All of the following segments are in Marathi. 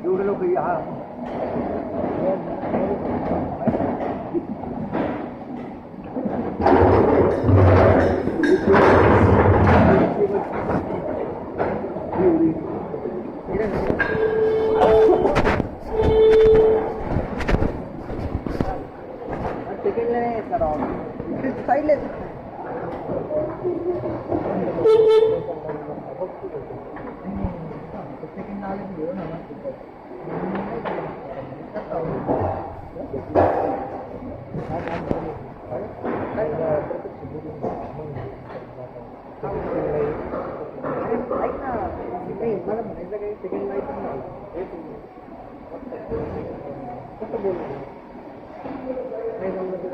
एवढे लोक हा सेकंडला नाही येत राव साईडला सेकंड आले घेऊ ना ऐक ना नाही मला म्हणायचं काही सेकंड लाईफ नाही कसं बोल नाही जमलं तर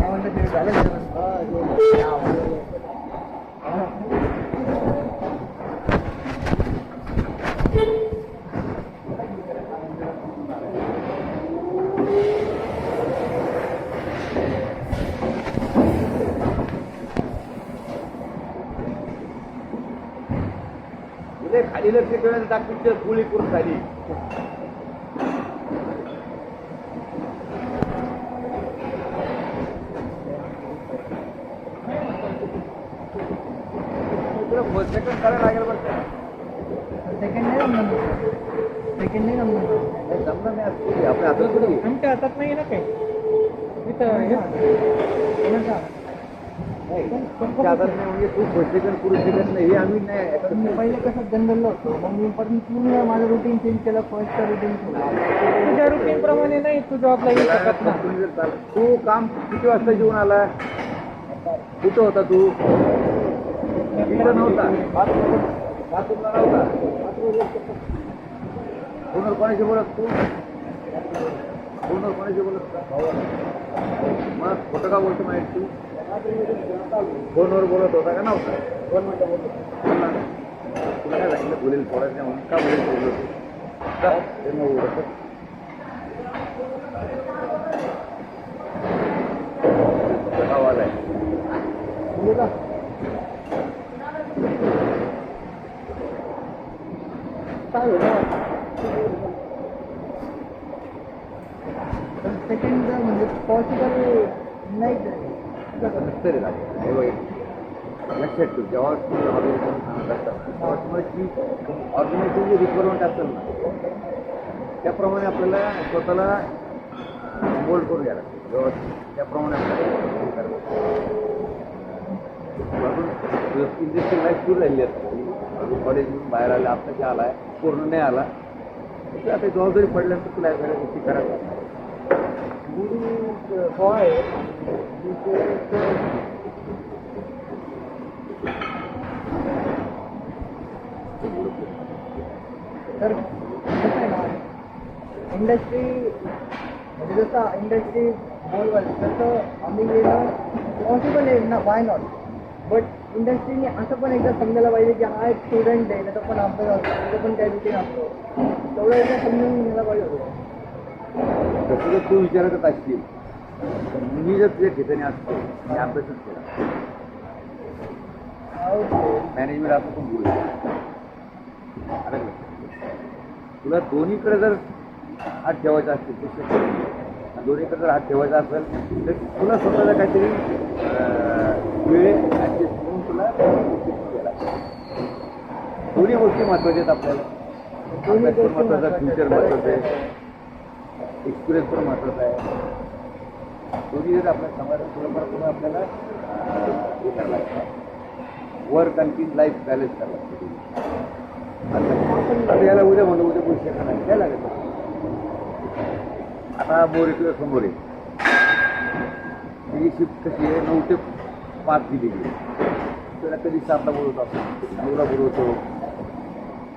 काय म्हणतं ते झालं खाली लक्ष ठेवण्याचं टाकते गोळी करून खाली सेकंड करायला लागेल बरं सेकंड नाही जमलं सेकंड नाही जमलं जमलं नाही आपल्या हातात कुठे आमच्या हातात नाही ना काही तुमच्या हातात नाही म्हणजे तू सेकंड करू शकत नाही हे आम्ही नाही मी पहिले कसं जनरल होतो मग मी पण पूर्ण माझं रुटीन चेंज केलं फर्स्ट रुटीन तुझ्या रुटीन प्रमाणे नाही तू जॉबला येऊ शकत ना तू काम किती वाजता जेवून आला कुठं होता तू इथं नव्हता बाथरूमला नव्हता फोनवर कोणाशी बोलत तू फोनवर कोणाशी बोलत मग खोटं का बोलतो माहिती तू फोनवर बोलत होता का नव्हता 2 मिनिटं बोलत तुला काय सांगितलं बोलेल थोडं नाही म्हणून का बोलेल बोलत आवाज आहे सेकंड म्हणजे पॉसिबल नाही तरी लागेल लक्षात ठेव जेव्हा तुम्ही ऑर्गनायझेशन सांगत असतात तेव्हा तुम्हाला ऑर्गनायझेशन जे रिक्वायरमेंट असेल ना त्याप्रमाणे आपल्याला स्वतःला मोल्ड करून घ्यायला व्यवस्थित त्याप्रमाणे आपल्याला इंडस्ट्रियल लाईफ सुरू राहिली असते अजून कॉलेजमधून बाहेर आला आत्ताच्या आला आहे पूर्ण नाही आला तर आता जबाबदारी पडल्यानंतर तुला या सगळ्या गोष्टी करायला बॉय तर कसं आहे ना इंडस्ट्री म्हणजे जसं इंडस्ट्री बोलवाल तसं आम्ही येणं पॉसिबल आहे ना वाय नॉट बट इंडस्ट्रीने असं पण एकदा समजायला पाहिजे की हा एक स्टुडंट आहे त्याचा पण अभ्यास असतो त्याचं पण काही रुटीन असतो तेवढं एकदा समजून घ्यायला पाहिजे होतं तसं जर तू विचारतच असतील मी जर तुझ्या ठिकाणी असतो मी अभ्यासच केला मॅनेजमेंट असं पण बोलू तुला दोन्हीकडे जर हात ठेवायचा असतील ते शक्य दोन्हीकडे जर हात ठेवायचा असेल तर तुला स्वतःला काहीतरी वेळ ॲडजस्ट करून तुला केला दोन्ही गोष्टी महत्त्वाच्या आहेत आपल्याला दोन्ही गोष्टी महत्त्वाचा फ्युचर महत्त्वाचं आहे एक्सपिरियन्स पण महत्त्वाचा आहे दोन्ही जर आपल्या समाजात थोडंफार पुन्हा आपल्याला हे करायला लागतं वर्क आणखी लाईफ बॅलन्स करायला लागतं आता याला उद्या म्हणून उद्या पैसे नाही काय लागत आता मोरे तुझ्या समोर आहे ही शिफ्ट कशी आहे 9 ते 5 दिलेली आहे त्याला कधी 7ला बोलवतो आपण 9ला बोलवतो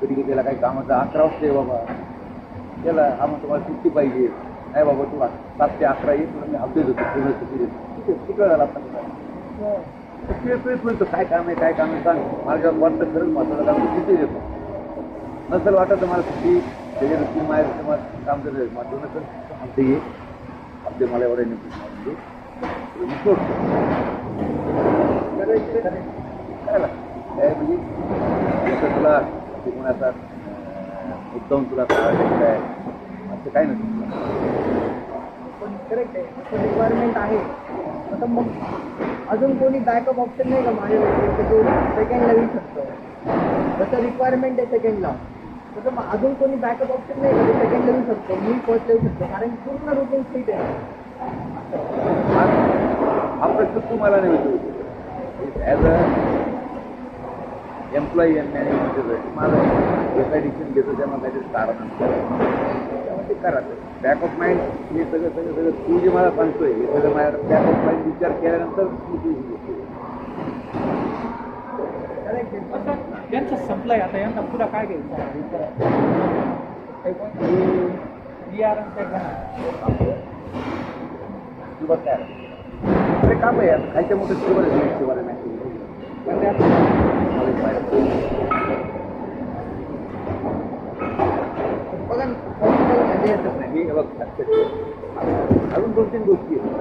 कधी कधी त्याला काही कामाचं 11 वाजता आहे बाबा त्याला हा मग तुम्हाला सुट्टी पाहिजे नाही बाबा तू 7 ते 11 येईल तुला मी अपडेट होतो पूर्ण सुट्टी देतो ठीक आहे किती वेळ झाला आता मिळतो काय काम आहे सांग माझ्या वाटतं खरंच महत्त्वाचं काम किती देतो नसेल वाटत मला सुट्टी त्याच्या रुटीन माझ्या काम करत माझं नसेल आमचं ये आपले मला एवढं नाही सोड. करायला काय म्हणजे जसं तुला शिकवण्याचा मुद्दाम तुला करायचं काय असं काय नसतं. पण करेक्ट आहे असं रिक्वायरमेंट आहे. आता मग अजून कोणी बॅकअप ऑप्शन नाही का माझ्या व्यतिरिक्त जो सेकंडला येऊ शकतो. जसं रिक्वायरमेंट आहे सेकंडला तसं मग अजून कोणी बॅकअप ऑप्शन नाही का जो सेकंडला येऊ शकतो, मी फर्स्ट येऊ शकतो, कारण पूर्ण रुटीन फिट आहे. हा प्रश्न तुम्हाला नाही विचारू ॲज अ एम्प्लॉई आणि मॅनेजमेंटसाठी मला जे काही डिसिजन घेतो तेव्हा काहीतरी कारण असतं त्यामुळे ते करा. बॅक ऑफ माइंड हे सगळं तू जे मला सांगतोय हे सगळं माझ्या बॅक ऑफ माइंड विचार केल्यानंतर मी ते घेतो. यांचं संपलंय आता, यांना पुढं काय घ्यायचं सुरुवात काय अरे काम आहे आता खायच्या मोठं शिवाय नाही बघा म्हणजे मी बघ अजून 2-3 गोष्टी आहेत.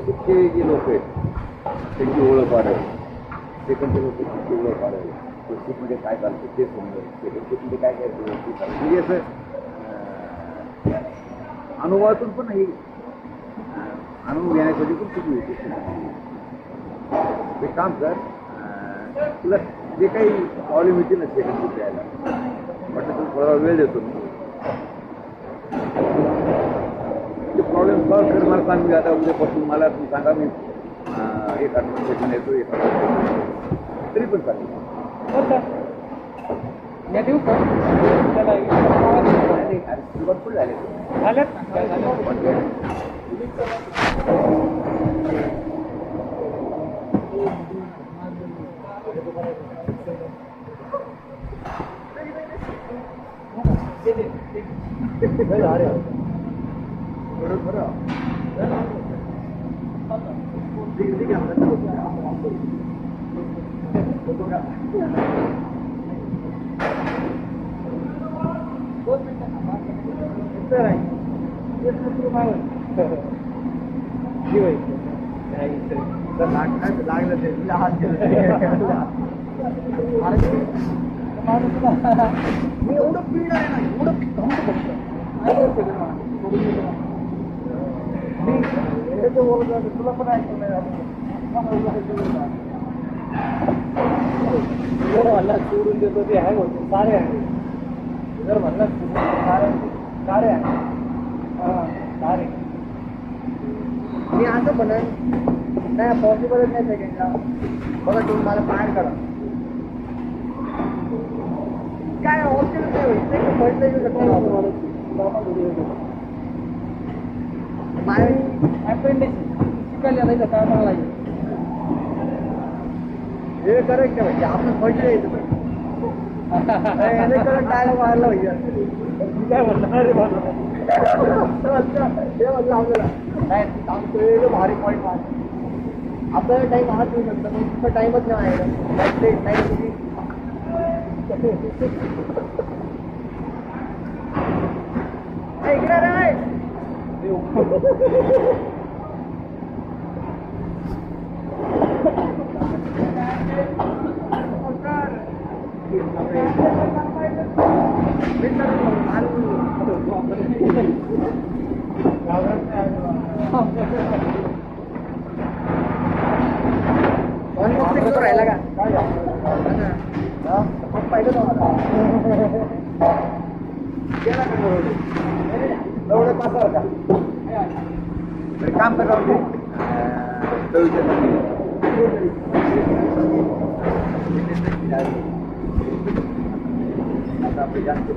शिक्षे जे लोक आहेत त्यांची ओळख वाढेल, सेकंडचे लोक त्यांची ओळख वाढेल, शिपमध्ये काय चालतं ते समजेल, सेकंडशिपमध्ये काय काय चालतं म्हणजे असं अनुभवातून पण हे अनुभव घेण्यासाठी पण खूप येते. ते काम कर तुला जे काही प्रॉब्लेम येते ना सेकंडशिप द्यायला म्हटलं तू थोडा वेळ देतो मी ते प्रॉब्लेम सॉल्व कर मला सांग. मी आता उद्यापासून मला तुम्ही सांगा मी एक ॲडमिनिस्ट्रेशन येतो एक तरी पण चालेल. या देऊ का सुरुवात पुढे झाले झाल्यात ना. लागलं ते मी एवढं पीड आहे ना, एवढं थांबतो फक्त तुला पण ऐकलं जर म्हणला सोडून देतो ते आहे होते सारे आहे. जर म्हणला सारे आहे सारे मी असं म्हणेन नाही पॉसिबलच नाही सेकंडला. बघा तुम्ही मला बाहेर करा काय ऑप्शनच नाही होईल. फर्स्ट येऊ शकतो अप्रेंटिस शिकायला नाही तर काय मला हे करेक्ट आहे म्हणजे आपण फर्स्ट येतो डायलॉग मारला पाहिजे. काय म्हणणार रे हे म्हणलं आपल्याला नाही सांगतो भारी पॉईंट मार आपल्याला टाईम हात देऊ शकतो पण तिथं टाईमच नाही आहे. टाईम इकडे रे राहिला का पाहिलं एवढं पासावर का काम करा आता आपले जास्त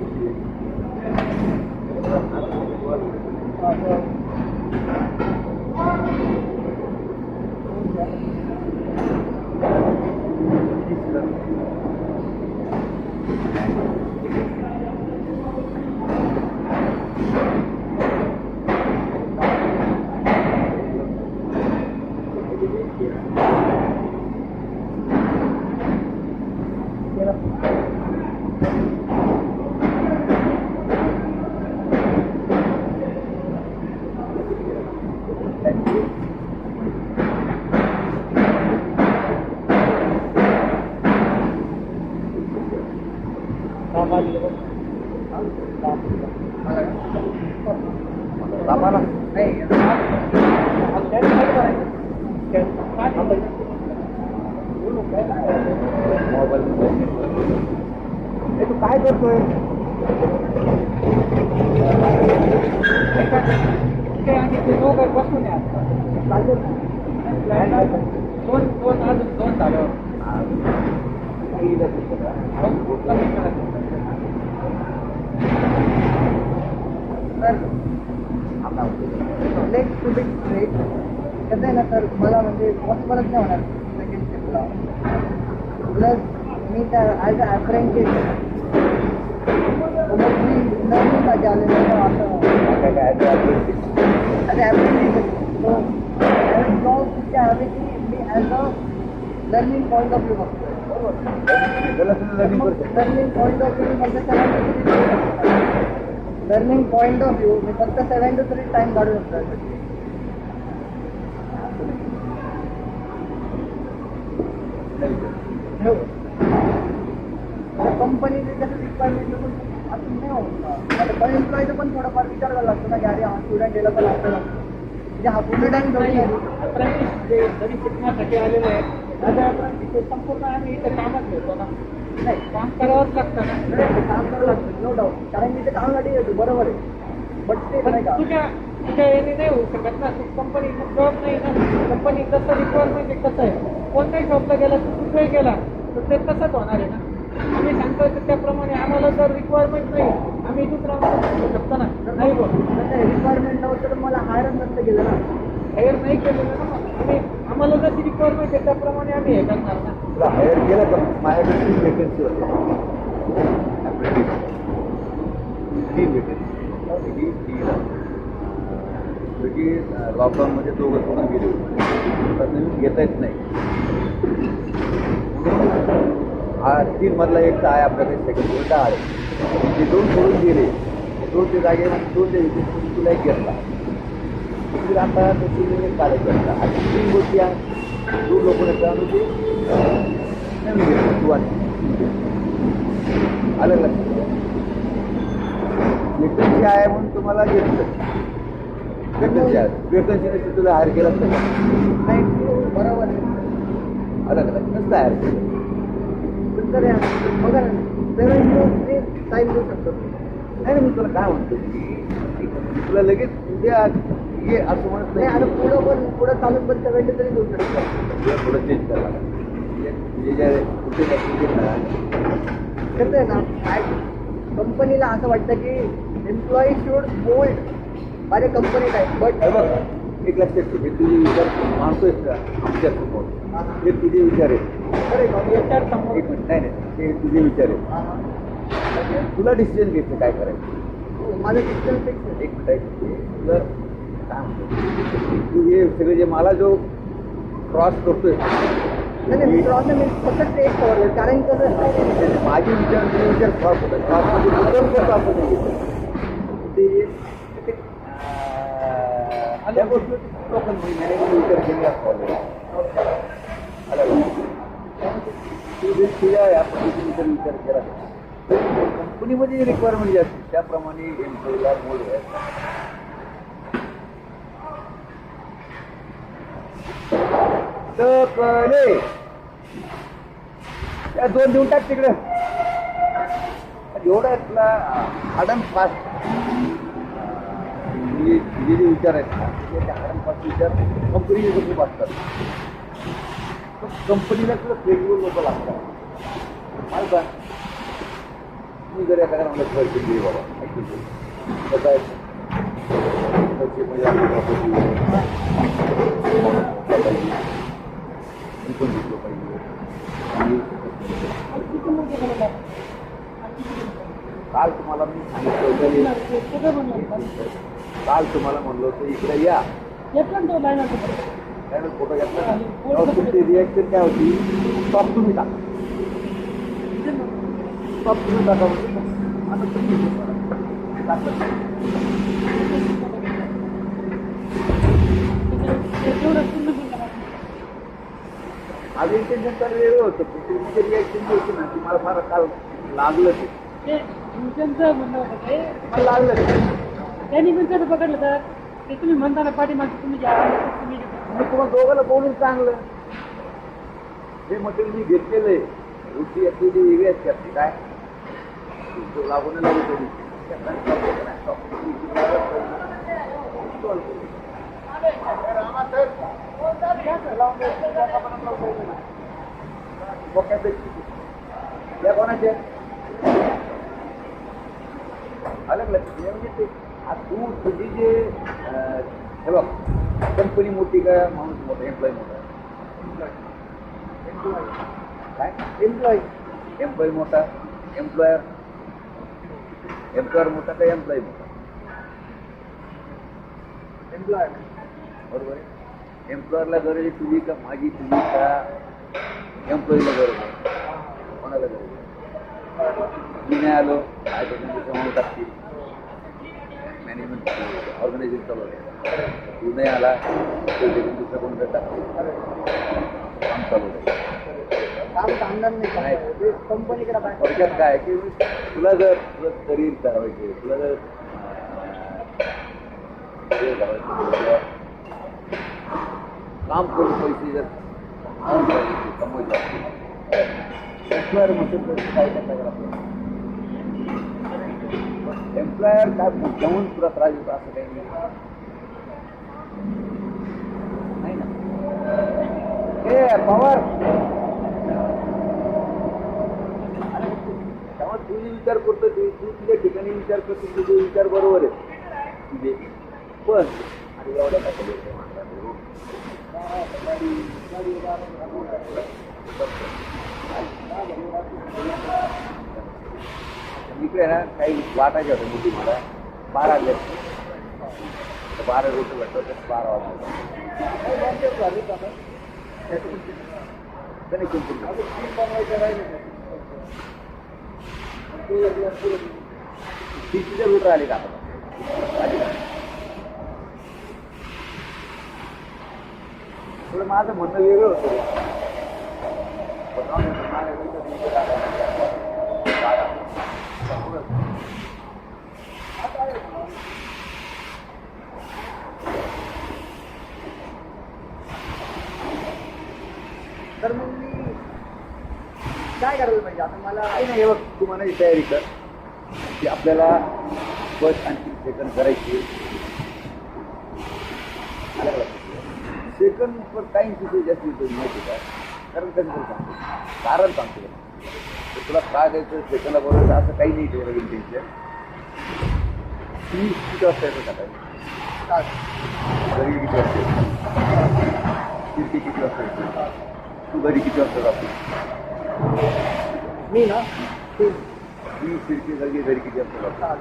आम्हाला मोबाईल तू काय करतोय? बसून दोन झालं. लेट्स टू बी स्ट्रेट कसं आहे ना सर, मला म्हणजे पॉसिबलच नाही होणार सेकंड शिफ्टला. प्लस मी त्या ॲज अ अप्रेंटिस मोस्टली लर्निंगसाठी आलेलं आहे असं ॲज अ अप्रेंटिस. सो हवे की मी as a learning point of view बघतोय. Learning learning point of view फक्त लर्निंग पॉईंट ऑफ व्ह्यू मी फक्त 7 to 3 टाइम काढू शकतो. कंपनीचे कसं रिक्वायरमेंट असं नाही होत. पण एम्प्लॉईचं पण थोडंफार विचार करायला लागतो ना की अरे हा स्टुडंट याला पण आपल्याला म्हणजे हा पूर्ण टाइम जे जरी शिकण्यासाठी आलेले आहेत माझ्या अप्रेंटिस संपूर्ण आम्ही इथे कामच घेतो ना. नाही काम करावंच लागतं ना. काम करावं लागतं नो डाऊट, कारण मी ते कामासाठी येतो बरोबर आहे. बट ते पण नाही का तुझ्या याने नाही होऊ शकत ना. तू कंपनी जॉब नाही ना. कंपनी जसं रिक्वायरमेंट आहे कसं आहे, कोणत्याही शॉपला गेला तू कुठेही गेला तर ते तसंच होणार आहे ना. आम्ही सांगतो की त्याप्रमाणे आम्हाला जर रिक्वायरमेंट नाही आम्ही दुसरा करू शकतो ना. नाही बोल रिक्वायरमेंट नव्हतं तर मला हायरच नसतं केलं ना. हायर नाही केलेलं ना. मग आम्ही आम्हाला जशी रिक्वायरमेंट आहे त्याप्रमाणे आम्ही हे करणार ना. तुला हायर केलं तर माझ्याकडे 3 वेकेन्सी होत्या. लॉकडाऊनमध्ये दोघं सोडून गेले होते. तर नवीन घेता येत नाही. हा 3 मधला एक आहे आपल्याकडे सेकंड उलटा आहे. ते 2 सोडून गेले. 2च्या जागेवर 2च्या विकेट तुला एक घेतला. फिर आता त्याची एक काढत घेतला. अशी 3 गोष्टी आहेत. 2 लोक त्यामध्ये नवीन घेतलं तू आणि आलं लक्षात. वेकन्सी आहे म्हणून तुम्हाला घेतलं. वेकन्सी आहे. वेकन्सी नसते तुला हायर केलं तर नाही बरोबर आहे. अलग अलग नसतं हायर केलं. तर बघा ना 7 to 3 टाईम देऊ शकतो. नाही मी तुला काय म्हणतो की तुला लगेच उद्या ये असं म्हणत नाही आणि पुढं चालून पण 7 तरी देऊ शकतो. तुला थोडं चेंज करायला लागेल. जे कुठे ना कसं आहे ना, कंपनीला असं वाटतं की एम्प्लॉई शुड मोल्ड माझ्या कंपनी टाईप. बट हे बघ एक लक्षात ठेव. हे तुझे विचार मानतोयस का आमच्या समोर हे तुझे विचार आहेत. विचार समोर एक मिनिट नाही नाही हे तुझे विचार आहेत. तुला डिसिजन घ्यायचं काय करायचं. माझं डिसिजन फिक्स आहे. एक मिनिट तुला काय म्हणतो तू हे सगळे जे मला जो क्रॉस करतोय नाही प्रॉब्लेम फक्त टेक फॉरवर्ड. कारण कसं आहे, माझे विचार तुझे विचार क्रॉस होतात. क्रॉसमध्ये बदल करतो आपण नाही ते त्या गोष्टी लोकल मॅनेजमेंट विचार केले असतो. आपण विचार केला कंपनीमध्ये रिक्वायरमेंट जी असते त्याप्रमाणे एम्प्लॉईला मोड कळे त्या 2 देऊन टाक तिकडे. एवढा तुला हार्ड अँड फास्ट तुझे जे विचार आहेत ना ते हार्ड अँड फास्ट विचार कंपनीचे खूप असतात. कंपनीला तुला फ्लेक्झिबल लोक लागतात. माहिती का मी जर एखाद्या मला घर केली बाबा कसं आहे पण दिसलो पाहिजे. काल तुम्हाला मी सांगितलं काल तुम्हाला म्हणलं होतं इकडे या फोटो घेतला. तुमची रिॲक्शन काय होती. टॉप तुम्ही टाका. टॉप तुम्ही टाका म्हणजे आता तुम्ही टाकत माझं इंटेन्शन तर वेगळं होतं. तुमचं रिॲक्शन जे होती ना ती मला फार काल लागलं ते ते त्यांचं म्हणणं होतं ते मला लागलं त्यांनी पण कसं पकडलं तर ते तुम्ही म्हणताना पाठीमागे तुम्ही घ्या तुम्ही घ्या. मी तुम्हाला दोघांना बोलून चांगलं हे मटेरियल मी घेतलेलं आहे रुची ऍक्टिव्हिटी वेगळी असते आपली काय लागून लागू करू त्या कोणाचे अलग लक्षात म्हणजे ते तू तुझी जे हे बघ कंपनी मोठी का माणूस मोठा एम्प्लॉय मोठा काय एम्प्लॉय मोठा एम्प्लॉयर मोठा का एम्प्लॉय मोठा बरोबर आहे एम्प्लॉयरला गरज आहे तुझी का माझी तुझी का एम्प्लॉईला गरज आहे कोणाला गरज आहे मी नाही आलो काय म्हणून टाकतील मॅनेजमेंट ऑर्गनायझेशन चालू आहे तू नाही आला तर दुसरं कोण टाकतील काम चालू आहे काम थांबणार नाही कंपनीकडे थोडक्यात काय की तुला जर तुझं करिअर करायचे तुला जर काम करून पैसे जर कमवायचे असतील एम्प्लॉयर म्हणतो काय करायला एम्प्लॉयर काय मुद्दामून तुला त्रास देतो असं काही नाही ना हे पवार तेव्हा तू जे विचार करतो तू तुझ्या ठिकाणी विचार करतो तुझे विचार बरोबर आहे तुझे पण आणि एवढ्या इकडे ना काही वाटायचे होते मोठी मला 12 गोष्ट भेटतो 12 वाजता तिथे रूट आली का थोडं माझं म्हणणं वेगळं होतं तर मग मी काय करायला पाहिजे आता मला नाही बघ तू म्हणायची तयारी कर की आपल्याला बस आणखी सेकंड करायची सेकंड पण टाईम तिथे जास्त येतो माहिती का कारण कसं सांगतो कारण सांगतो तर तुला काय द्यायचं सेकंडला बरोबर असं काही नाही ठेवलं इंटेन्शन ती किती वाजता येतं सकाळी घरी किती वाजता येतो किती वाजता येतो तू घरी किती वाजता जातो मी ना मी फिरकी घरी किती वाजता जातो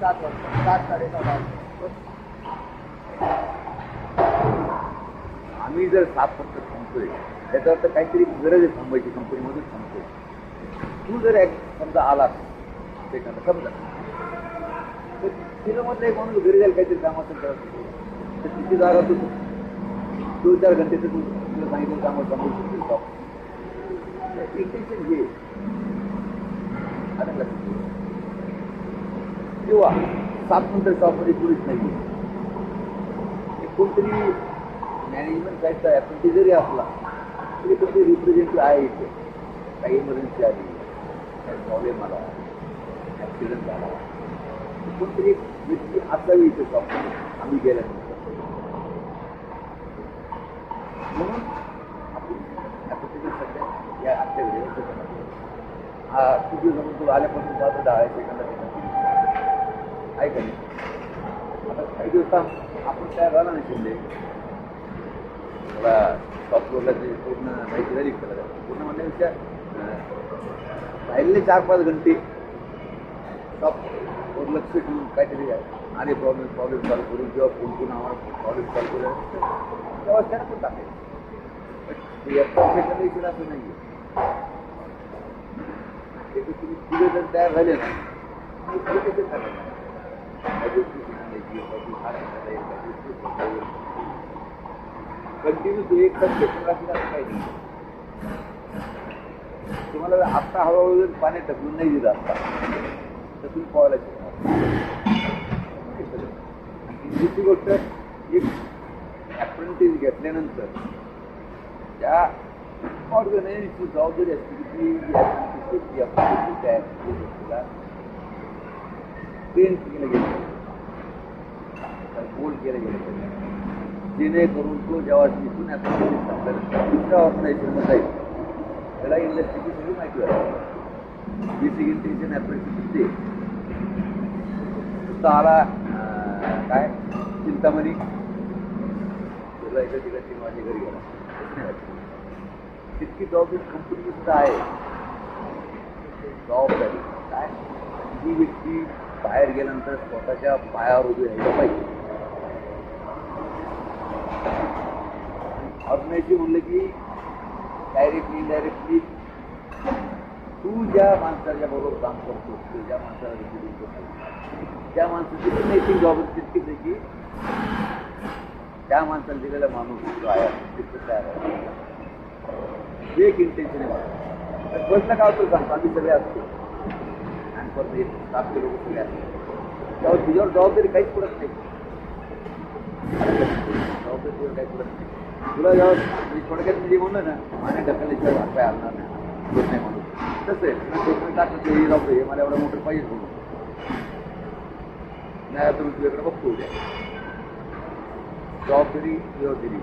7 वाजता 7 साडेसात आम्ही जर 7 फक्त थांबतोय त्याचा अर्थ काहीतरी गरज आहे थांबायची कंपनीमध्येच थांबतोय तू जर समजा आलास सेकंड समजा तर तिला म्हटलं एक माणूस घरी जाईल काहीतरी काम असेल तर तिची जागा तू 2-4 घंटे तर तू तुला सांगितलं कामावर थांबवू शकतो इंटेन्शन घे आता किंवा 7 नंतर शॉपमध्ये पुरीच नाही कोणतरी मॅनेजमेंट साईडचा ॲप्रिटी जरी असला तरी कोणतरी रिप्रेझेंटेटिव्ह आहे इथे काही इमर्जन्सी आली काही प्रॉब्लेम आला ॲक्सिडेंट झाला कोणतरी एक व्यक्ती असावी इथे शॉपमध्ये आम्ही गेल्यानंतर म्हणून आपण सध्या या आजच्या वेळेवर हा किती जमून तू आल्यापासून जातो 10 सेकंदात आहे का नाही आता काही दिवस आपण तयार झाला नाही शिंदे मला सॉफ्टवेअरला ते पूर्ण माहिती झाली पूर्ण म्हणण्यापेक्षा राहिले 4-5 घंटे सॉफ्टवर लक्ष ठेवून काहीतरी आले प्रॉब्लेम सॉल्व करून किंवा कोणती नावाला प्रॉब्लेम सॉल्व करून तेव्हा त्याला पण टाकायचं सेकंड इकडे असं नाही आहे तुम्ही पुढे जर तयार झाले ना कंटिन्यू एक तास सेकंड असं काही नाही तुम्हाला आत्ता हळूहळू जर पाणी ढकलून नाही दिलं असता तर तुम्ही पोहायला शिकणार. दुसरी गोष्ट, एक ॲप्रेंटिस घेतल्यानंतर त्या ऑर्गनायझेशनची जबाबदारी असते की ती ॲप्रेंटिस त्या गोष्टीला ट्रेन केलं गेलं पाहिजे, बोल्ड केलं गेलं पाहिजे, जेणेकरून तो जेव्हा तिथून ॲप्रेंटिस आपल्याला दुसऱ्या ऑर्गनायझेशनमध्ये जाईल त्याला इंडस्ट्रीची सगळी माहिती आहे. बेसिक इंटेन्शन ॲप्रेंटिस ते नुसतं आला काय चिंतामणी तुला एका ठिकाणी माझ्या घरी गेला तितकी जबाबदारी कंपनी सुद्धा आहे. जबाबदारी काय, ही व्यक्ती बाहेर गेल्यानंतर स्वतःच्या पायावर उभी राहिलं पाहिजे. ऑर्गनायझेशन म्हणलं की डायरेक्टली इनडायरेक्टली तू ज्या माणसाच्या बरोबर काम करतो, तू ज्या माणसाला रिक्रुटिंग करतो त्या माणसाची पण नैतिक जबाबदारी तितकीच आहे की त्या माणसाला दिलेला माणूस जो आहे तितकं तयार आहे. एक इंटेन्शन आहे. तर प्रश्न काय होतो सांगतो, आम्ही सगळे असतो आणि परत एक 7 लोक सगळे असतो तेव्हा तुझ्यावर जबाबदारी काहीच पडत नाही. जबाबदारी तुझ्यावर काहीच पडत नाही. तुला जेव्हा थोडक्यात म्हणजे म्हणलं ना पाणी ढकलल्याशिवाय हातपाय आणणार नाही होत नाही म्हणून तसं आहे. टाकलं हे जाऊ हे मला एवढं मोठं पाहिजे म्हणून नाही तुम्ही तुझ्याकडे बघतो उद्या. जबाबदारी तुझ्यावर दिली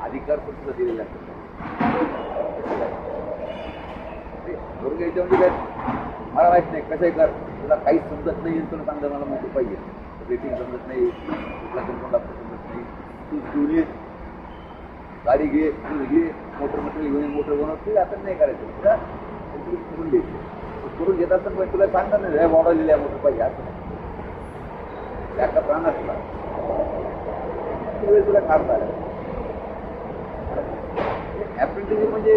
अधिकार पण तुला दिलेला बरोबर. याच्या म्हणजे काय मला माहीत नाही कसंही कर, तुला काहीच समजत नाही तुला चांगलं मला मोठं पाहिजे, रेटिंग समजत नाही, कुठला कंट्रोल लागतो समजत नाही, तू घेऊन ये गाडी घे, तू घे मोटर मटेरियल घेऊन मोटर बनव, ते आता नाही करायचं तुला करून द्यायचं. करून घेत असताना पण तुला सांगतात नाही ह्या मॉडेल लिहिल्या मोठं पाहिजे असं नाही. बॅकअप राहणार तुला काढता आलं. ॲप्रेंटिस म्हणजे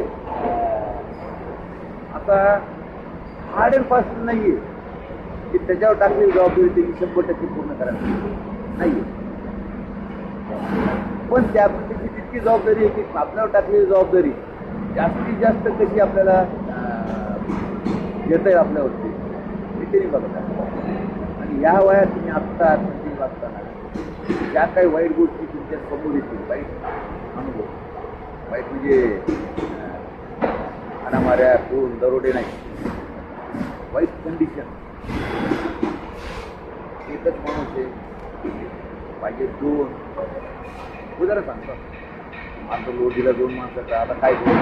आता हार्ड अँड फास्ट नाही आहे की त्याच्यावर टाकलेली जबाबदारी त्यांनी 100% पूर्ण करायला नाही. पण त्या ॲप्रेंटिसची तितकी जबाबदारी आहे की आपल्यावर टाकलेली जबाबदारी जास्तीत जास्त कशी आपल्याला घेता येईल आपल्यावरती हे त्यांनी बघत आहे. आणि या वयात तुम्ही आत्ता ॲप्रेंटिस वाचताना ज्या काही वाईट गोष्टी तुमच्या समोर येतील, वाईट अनुभव, वाईट म्हणजे हाणामाऱ्या खून दरोडे नाही, वाईट कंडिशन, एकच माणूस आहे पाहिजे 2 उदाहरण सांगतो. माझं लोड दिला 2 माणसाचा, आता काय करू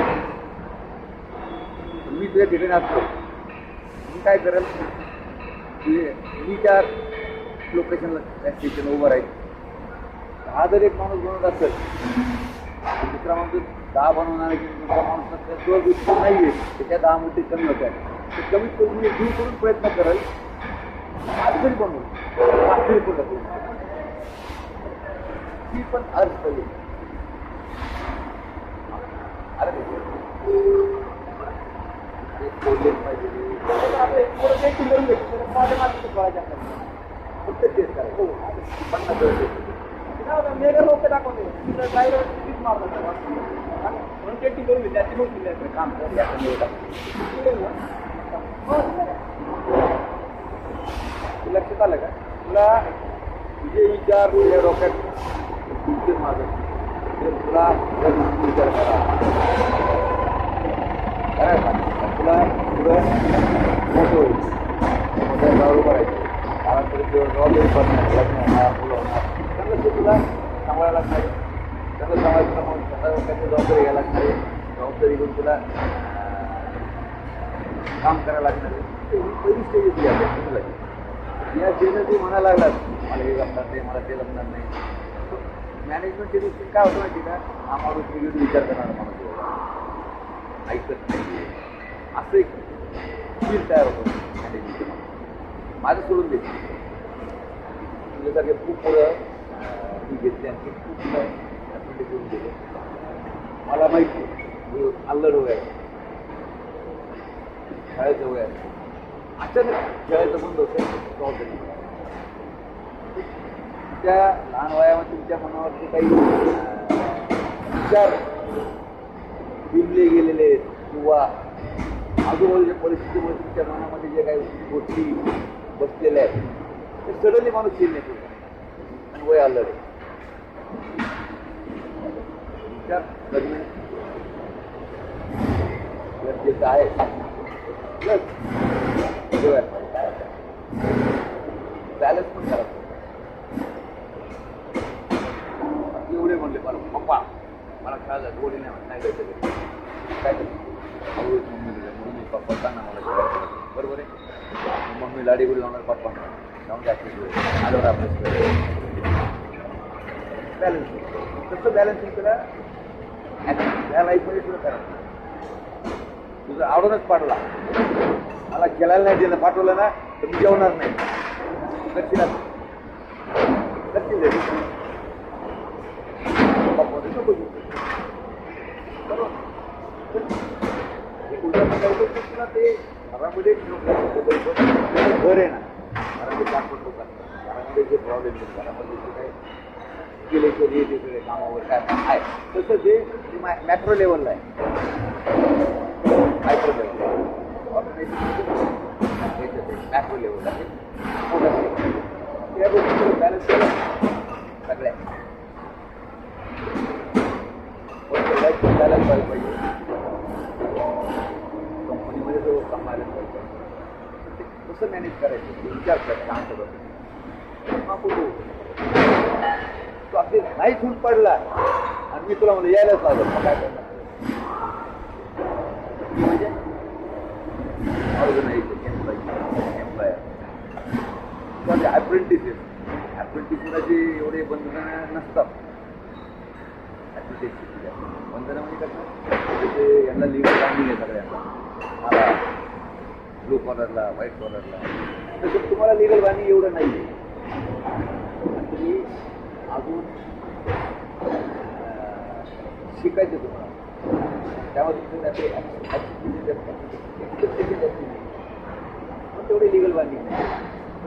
मी तुझ्या ठिकाणी असतो मी काय करेल, मी त्या लोकेशनला त्या स्टेशन उभं राहील. हा जर एक माणूस बनवत असेल दुसरा माणूस 10 बनवणार की दुसरा माणूस जो गोष्टी नाही आहे त्याच्या 10 मोठी कमी होत्या तर कमीत कमी मी दूर करून प्रयत्न करेल. आजरी बनवून आजरी पण ती पण अर्थ पाहिजे. अरे फक्त तेच करायचं 50 मेरे लोक दाखवले ड्रायव्हर कितीच मारला म्हणून ते टिकवून घेतल्या ती नव्हती काम लक्षात आलं का तुला तुझे विचार तुझ्या डोक्यात तुमचे माझं तुला विचार करायचा तुला पुढं मोठं होईल मोठ्या जाऊ करायचं कारण तरी जबाबदारी पडणार लग्न होणार मुलं होणार त्यांना ते तुला सांभाळायला लागणार त्यांना सांभाळायचं मग त्यांना त्यांची जबाबदारी घ्यायला लागणार जबाबदारी घेऊन तुला काम करायला लागणार ही पहिली स्टेज येते आपल्या या स्टेजला तू म्हणायला लागलात मला हे जमणार नाही मला ते जमणार नाही. मॅनेजमेंटच्या दृष्टीने काय होतं माहिती का हा माणूस वेगळी विचार करणारा माणूस ऐकत नाही असं एक फील तयार होतं मॅनेजमेंटच्या माणूस माझं सोडून देते तुझ्यासारखे खूप पुढं मी घेतले आणि खूप पुढं करून दिले. मला माहिती आहे अल्लड वय आहे खेळायचं वय आहे अचानक खेळायचं बंद होतं त्या लहान वयामध्ये तुमच्या मनावरती काही विचार बिंबले गेलेले आहेत किंवा आजूबाजूच्या परिस्थितीमुळे तुमच्या मनामध्ये जे काही गोष्टी बसलेल्या आहेत ते सडनली माणूस चेंज नाही करू शकत. आणि वय आलं तुमच्या दरम्यान गरजेचं आहे प्लस बॅलन्स पण करायचं. एवढे म्हणले मला पप्पा मला खेळायला गोडी नाही जायचं काय हळूच मम्मी मम्मी पप्पा सांगा मला खेळायचं बरोबर आहे. मम्मी लाडी गुडी लावणार पप्पा जाऊन द्या आल्यावर अभ्यास बॅलन्स तसं बॅलन्सिंग तुला या लाईफमध्ये तुला करायचं. तुझं आवडूनच पाडला मला खेळायला नाही दिलं पाठवलं ना तर मी जेवणार नाही करशील तुला ते घरामध्ये घर आहे ना घरामध्ये पाठवत होतात घरामध्ये जे प्रॉब्लेम घरामध्ये जे काही केल्याचे जे सगळे कामावर काय आहे तसं ते मॅक्रो लेवलला आहे. मायक्रो लेवल मॅक्रो लेवल आहे त्या गोष्टी बॅलन्स केलं सगळ्या बॅलन्स व्हायला पाहिजे. कंपनीमध्ये जो कमायला पाहिजे ते कसं मॅनेज करायचं विचार कर काम करत तू अगदी नाही सूट पडला आणि मी तुला म्हणलं यायलाच आलो मग काय करणार म्हणजे ऑर्गनायझेशन एम्प्लॉयर किंवा ॲप्रेंटिस आहेत. ॲप्रेंटिसची एवढे बंधनं नसतात. ॲप्रेंटिसची बंधनं म्हणजे कसं ते यांना लिगल बांधिंग आहे सगळ्यांना मला ब्लू कॉलरला व्हाईट कॉलरला तसं तुम्हाला लिगल बांधिंग एवढं नाही आहे. तुम्ही अजून शिकायचं तुम्हाला त्यामध्ये तुमचं पण तेवढे लिगल बांधिंग नाही.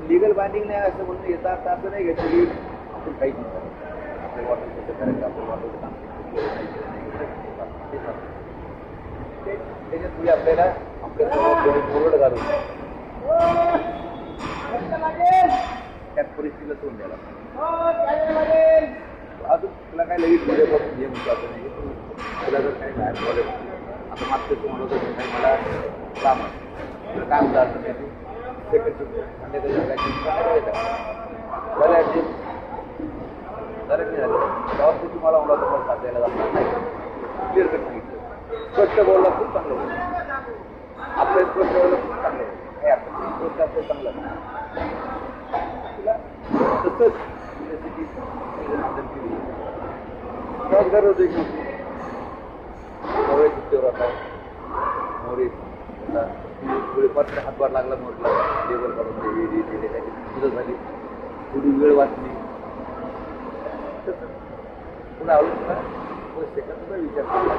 लिगल बांधिंग नाही असं म्हणून येता आता असं नाही घेतलं की आपण काहीच नाही करायचं आपल्याला वाटलं कसं करायचं आपल्याला वाटलं काम त्याच्यात तुम्ही आपल्याला आपल्या मोरड घालून त्यात परिस्थितीला तोंड द्यायला अजून तुला काय लगेच उद्यापासून हे म्हणतो असं नाही तुला जर काही बाहेर कॉलेज आता मागचं तुम्हाला होतं काही मला काम आहे काय म्हणतं असं नाही तू सेकंड संध्याकाळी काय बरं ॲडजस्ट जरा नाही झालं तेव्हा ते तुम्हाला मला तुम्हाला साथ द्यायला जाणार नाही क्लिअर कट सांगितलं स्पष्ट बोलला खूप चांगलं होतं आपलं स्पष्ट बोललं खूप चांगलं होतं हे आपण स्पष्ट असं चांगलं तुला तसंच रोजगार होतो की मोरे सुट्टीवर आता मोरे थोडीफार हातभार लागला मोरला लेबर करून दिले त्याची मदत झाली थोडी वेळ वाचली तसं पुन्हा आवडून तुला सेकंडचा विचार केला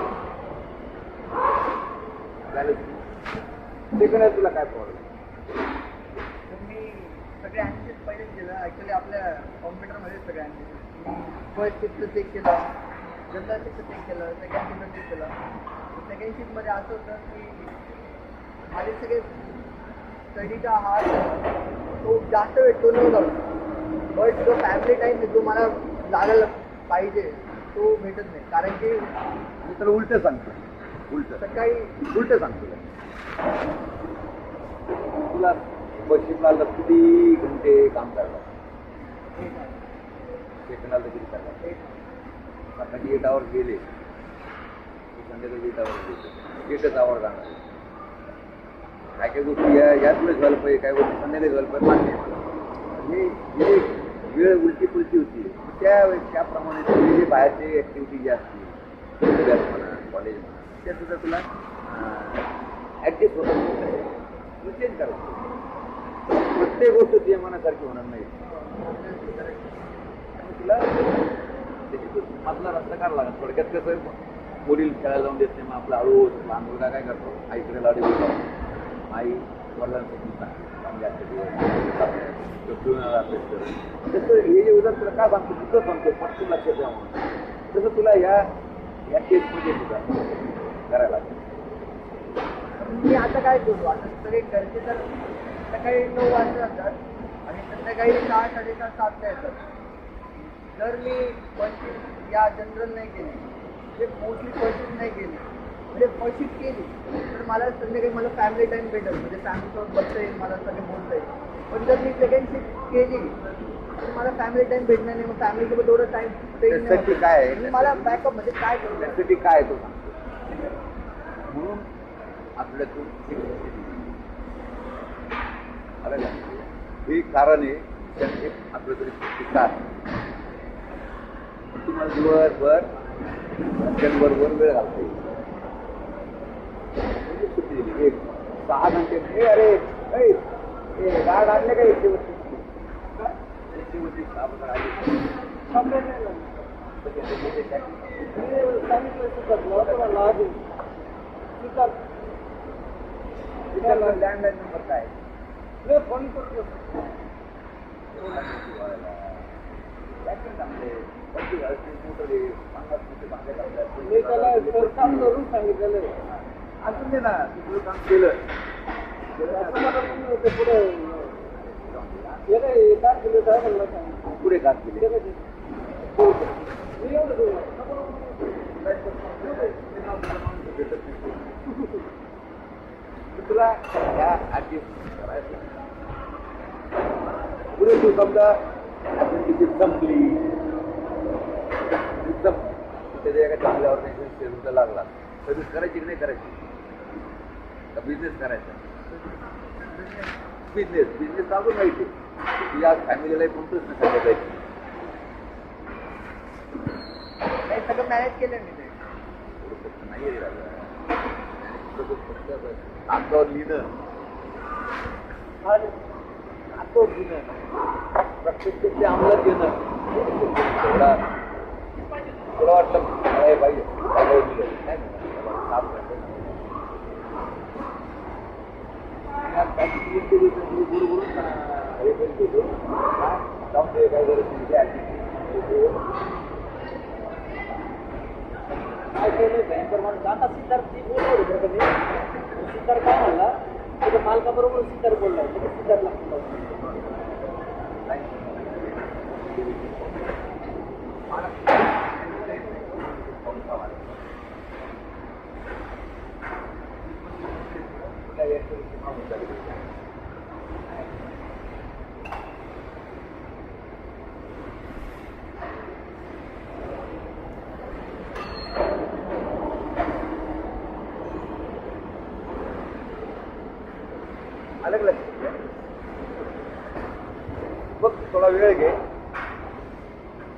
सेकंड तुला काय प्रॉब्लेम मी सगळे ॲनालिसिस पहिलेच केलं ॲक्च्युली आपल्या कॉम्प्युटरमध्येच सगळं ॲनालिसिस फर्स्ट शिफ्टचं चेक केलं जनरल शिफ्टचं चेक केलं सेकंड शिफ्टचं चेक केलं सेकंड शिफ्टमध्ये असं होतं की माझे सगळे स्टडीचा हा तो जास्त वेळ तो नव्हता बट जो फॅमिली टाईम जो मला लागायला पाहिजे तो भेटत नाही कारण की मी तुला उलटं सांगतो सकाळी उलटं सांगतो तुला बसशिफ्टला आलं किती घंटे काम करतात सेकंडाला किती करतात सकाळी 8 आवर गेले संध्याकाळी 8 आवर गेले 8च आवर जाणार काय काही गोष्टी याच वेळेस झालं पाहिजे काय गोष्टी संध्याकाळी झालं पाहिजे मान्य आहे हे वेळ उलटी पुलटी होती त्याप्रमाणे तुझे जे बाहेरचे ॲक्टिव्हिटी जे असतील अभ्यास म्हणा कॉलेज म्हणा त्या सुद्धा तुला ॲडजस्ट होतं तुला चेंज करायचं प्रत्येक गोष्ट तुझ्या मनासारखी होणार नाही त्यामुळे तुला त्याची मधला रस्ता काढला लागला थोडक्यात कसं वडील खेळायला जाऊन देत नाही मग आपला हळू लहान मुलगा काय करतो आईकडे लाडी बोलतो आई वडिलांसाठी चांगले असते तसं हे जे उदाहरण तुला काय सांगतो तुझं सांगतो पटकन लक्षात द्या म्हणून तसं तुला या केसमध्ये सुद्धा करायला लागेल मी आता काय करू आता सगळे घरचे तर सकाळी 9 वाजता जातात आणि संध्याकाळी 6, 7:30, 7ला येतात. जर मी पर्चेस या जनरल नाही केली म्हणजे मोस्टली पर्चेस नाही केली म्हणजे पर्चेस केली तर मला संध्याकाळी मला फॅमिली टाईम भेटेल म्हणजे फॅमिलीसोबत बसता येईल मला सगळे बोलता येईल. पण जर मी सेकंड शिफ्ट केली तर मला फॅमिली टाईम भेटणार नाही. मग फॅमिलीसोबत एवढं टाईम त्यासाठी काय आहे? मला बॅकअप म्हणजे काय करू त्यासाठी काय आहे तो सांगतो. म्हणून आपल्यातून आलं का हे कारण आहे त्यात एक आपलं तरी कारण तुम्हाला दिवसभर घरच्यांबरोबर वेळ घालता येईल. सुट्टी दिली एक 6 घंटे हे अरे हे गाड आणले का एकशे वर्षी लँडलाईन नंबर काय फोन करतो मी त्याला काम करून सांगितलेलं अजून दे ना तुझं काम केलं पुढे काय केलं साहेबांना सांगितलं पुढे काम केले मी एवढं तुला ह्या ऍडजस्ट करायचं पुढे तू समजा ऍक्टिव्हिटी संपली त्याच्या एका चांगल्या ऑर्गनायझेशन लागला सर्व्हिस करायची की नाही करायची का बिझनेस करायचा बिझनेस चालू माहिती तुझी आज फॅमिली लाईफ म्हणतोच ना संध्याकाळची नाही सगळं मॅनेज केलं मी ते नाही अंगावर लिहिणं अंगावर लिहिणं प्रत्यक्ष ते अंमलात येणं थोडा तुला वाटलं काय पाहिजे अंगावर लिहिलं नाही बरोबर हे पण देतो जाऊन ते काय गरज काय केलं भयंकर माणूस आता सिद्धार्थ ती बोललो होतो कधी सिद्धार्थ काय म्हणला त्याच्या मालकाबरोबर सिद्धार्थ बोलला सिद्धार्थ लागतो अलग लक्षात बघ थोडा वेळ घे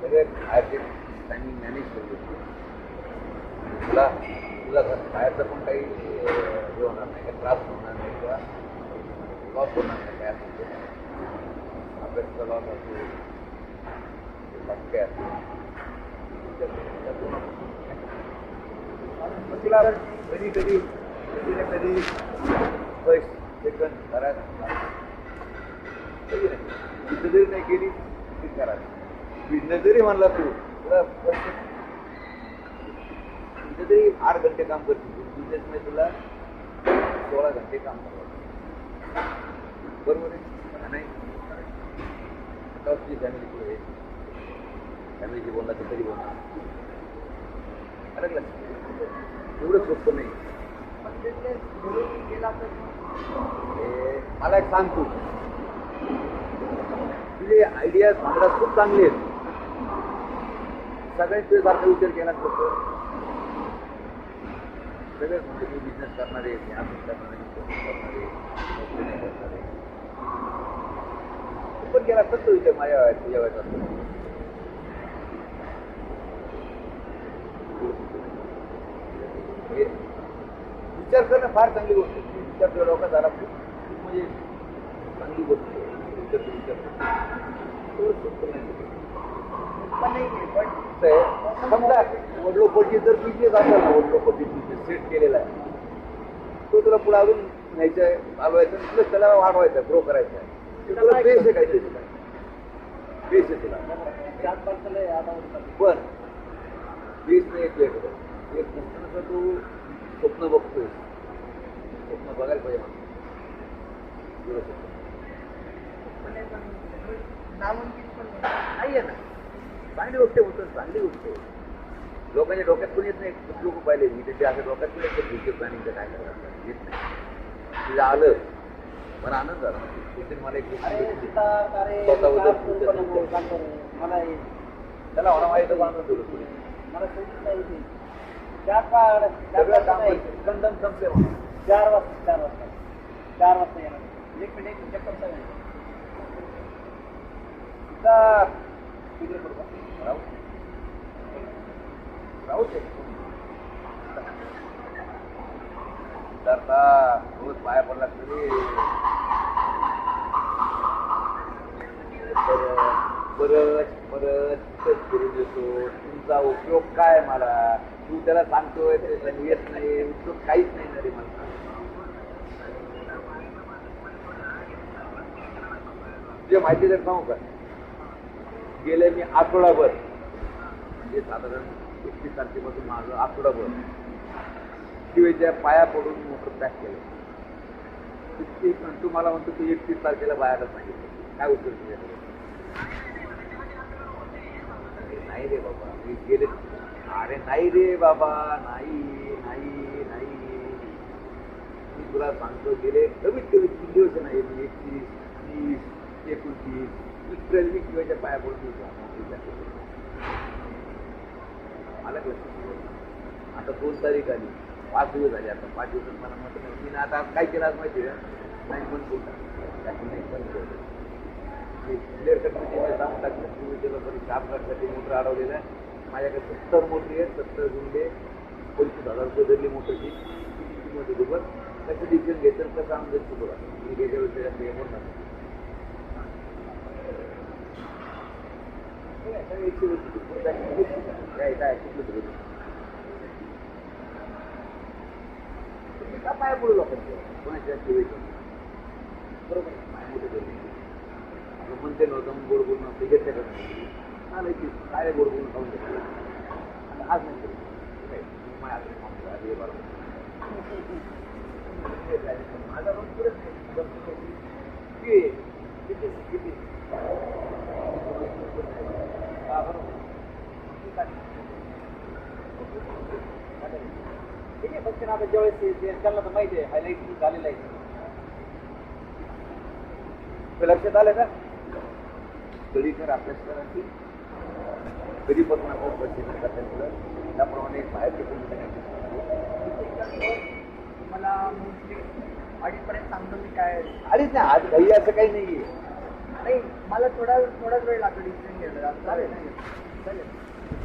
सगळे बाहेरचे टायमिंग मॅनेज करू तुला तुला बाहेरचं पण काही हे होणार नाही काही त्रास होणार नाही किंवा लॉस होणार नाही काय असतो अभ्यासचा लॉस असतो बाकी काय असतो तुला कधी कधी कधी ना कधी पैसे सेकंड करायला कधी नाही जरी नाही केली ती करायला बिझनेस जरी म्हणला तू तुला तरी 8 घंटे काम करतील बिझनेसमध्ये तुला 16 घंटे काम करावं बरोबर आहे नाही आता तुझी फॅमिली पुढे फॅमिलीची बोलणार तर तरी बोलणार अलग लक्षात एवढं सोपं नाही पण बिझनेस घरून गेला तर मला एक सांग तू तुझे आयडिया मला खूप चांगले आहेत सगळ्यांनी तुझ्यासारखा विचार केला असतो सगळे म्हणजे तू बिझनेस करणारे करणारे नोकरी नाही करणारे तू पण केला असतात तो विचार माझ्या तुझ्या वयाचा विचार करणं फार चांगली गोष्ट आहे विचार तुझ्या डोक्यात झाला खूप म्हणजे चांगली गोष्ट आहे समजा वडलोपट्टी जर बिझनेस असेल ना वडलोपट्टी बिझनेस सेट केलेला आहे तो तुला पुढे अजून न्यायचा आहे चालवायचं प्लस त्याला वाढवायचा आहे ग्रो करायचा आहे तुला बेस आहे काहीतरी तुला बेस आहे तुला पण बेस नाही एक नसताना तू स्वप्न बघतोय स्वप्न बघायला पाहिजे माणूस. एवढं स्वप्न. पण हे पण नामुमकिन पण नाही आहे ना. चांगली गोष्ट होतं, चांगली गोष्ट आहे. लोकांच्या डोक्यात पण येत नाही. खूप लोक पाहिले मी त्याच्या असं डोक्यात पण येत फ्युचर प्लॅनिंगचं काय करायचं येत नाही. तिला आलं मला आनंद झाला. त्याच्याने मला एक गोष्ट भेटली. स्वतःबद्दल future मला त्याला होणार माहिती तर आनंद होतो पुढे. मला सोडून नाही ते. सगळं काम बंधन संपले म्हणून. 4 वाजता येणार. एक मिनिट चेक करता येईल. तिथं तिकडे करू का? राहू राहू दे. तर रोज पाया पडला तरी परत फिरून येतो. तुमचा उपयोग काय मला? तू त्याला सांगतोय त्याला येत नाही, उपयोग काहीच नाही ना रे मला. जे माहिती जर सांगू का, गेले मी आठवडाभर म्हणजे साधारण 31 तारखेपासून माझं आठवडाभर शिवेच्या पाया पडून मोटर पॅक केलं. तू मला म्हणतो तू 31 तारखेला बाहेरच सांगितलं. काय उत्तर तुझ्याकडे? नाही रे बाबा मी गेले. अरे नाही रे बाबा, नाही नाही नाही. मी तुला सांगतो गेले कमीत कमी 3 दिवस नाही. मी 31, 30, 29 लिटरली मी शिवायच्या पाया पडून मला लक्षात. आता 2 तारीख आली, 5 दिवस झाले. आता 5 दिवसात मला म्हटलं नाही मी आता काय केलं आज माहिती आहे का? नाही पण कोणता नाही पण क्लिअर कटमध्ये सांगून टाकलं. शिवेच्या लोकांनी काम करण्यासाठी मोटर अडवलेलं आहे. माझ्याकडे 70 मोटरी आहेत. 70 गुंडे 25,000 रुपये धरली मोटरची. किती किंमत आहे दुबत कसं डिसिजन घेतं कसं आमचं शिकवलं. मी त्याच्यावर जास्त हे म्हणणार पाय पडू लोकांच्या कोणाच्या शिवायचं बरोबर पाय मोठे धरले. आपलं म्हणते नव्हतं गोड बोलून आपलं घेतल्या करत आलं की काय गोड बोलून खाऊन घेतलं. आता आज नाही करत माझा रोज पुढे किती ठीक आहे. फक्त आता ज्यावेळेस त्यांना तर माहिती आहे हायलाईट झालेलं आहे. लक्षात आलं का? कधी तर अभ्यास करायची कधीपासून आपण परिस्थिती करता त्याप्रमाणे बाहेरचे मला मोस्टली 2:30 सांगतो मी काय. अडीच नाही आज घरी असं काही नाहीये. नाही मला थोडाच वेळ लागतो डिसिजन घ्यायला. चालेल.